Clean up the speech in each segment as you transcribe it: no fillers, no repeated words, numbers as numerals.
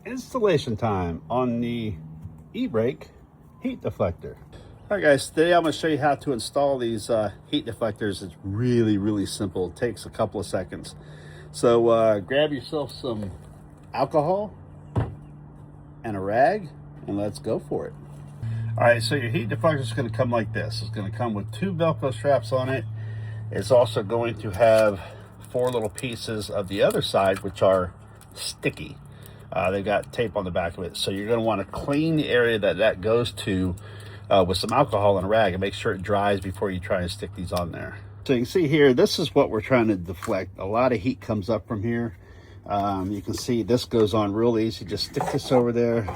Installation time on the e-brake heat deflector. All right guys, today I'm going to show you how to install these heat deflectors. It's really simple. It takes a couple of seconds. So grab yourself some alcohol and a rag and let's go for it. All right, so your heat deflector is going to come like this. It's going to come with 2 Velcro straps on it. It's also going to have 4 little pieces of the other side which are sticky. They've got tape on the back of it, so you're going to want to clean the area that goes to with some alcohol and a rag and make sure it dries before you try and stick these on there. So you can see here, this is what we're trying to deflect. A lot of heat comes up from here. You can see this goes on real easy. Just stick this over there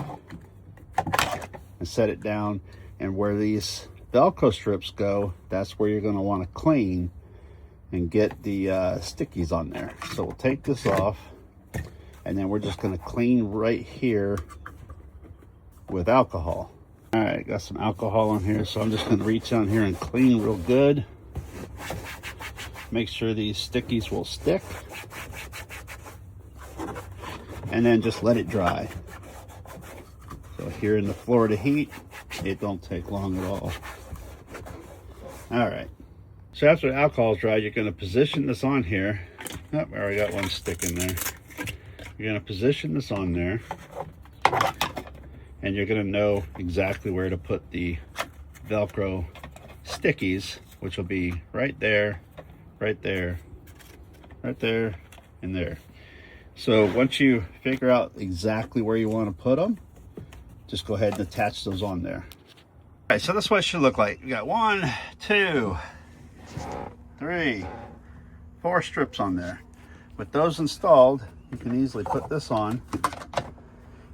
and set it down, and where these Velcro strips go, that's where you're going to want to clean and get the stickies on there. So we'll take this off, and then we're just going to clean right here with alcohol. All right, got some alcohol on here, so I'm just going to reach down here and clean real good. Make sure these stickies will stick, and then just let it dry. So here in the Florida heat, it don't take long at all. All right, so after the alcohol's dried, you're going to position this on here. Oh, I already got one stick in there. You're going to position this on there, and you're going to know exactly where to put the Velcro stickies, which will be right there, right there, right there, and there. So once you figure out exactly where you want to put them, just go ahead and attach those on there. All right, so this is what it should look like. You got 1, 2, 3, 4 strips on there. With those installed, you can easily put this on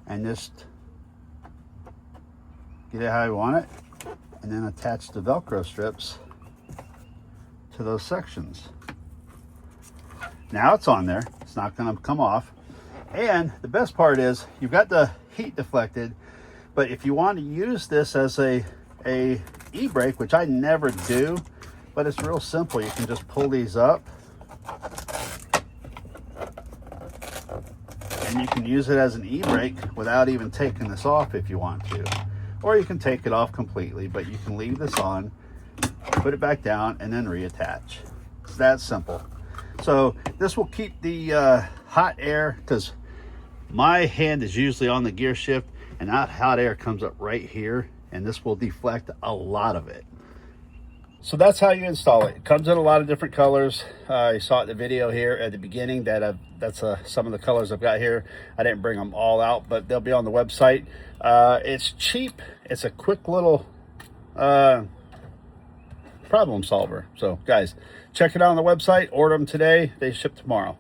and just get it how you want it, and then attach the Velcro strips to those sections. Now it's on there. It's not going to come off. And the best part is you've got the heat deflected, but if you want to use this as a e-brake, which I never do, but it's real simple. You can just pull these up and you can use it as an e-brake without even taking this off if you want to. Or you can take it off completely, but you can leave this on, put it back down, and then reattach. It's that simple. So this will keep the hot air, because my hand is usually on the gear shift, and that hot air comes up right here, and this will deflect a lot of it. So that's how you install it. It comes in a lot of different colors. You saw it in the video here at the beginning that that's some of the colors I've got here. I didn't bring them all out, but they'll be on the website. It's cheap. It's a quick little problem solver. So guys, check it out on the website. Order them today. They ship tomorrow.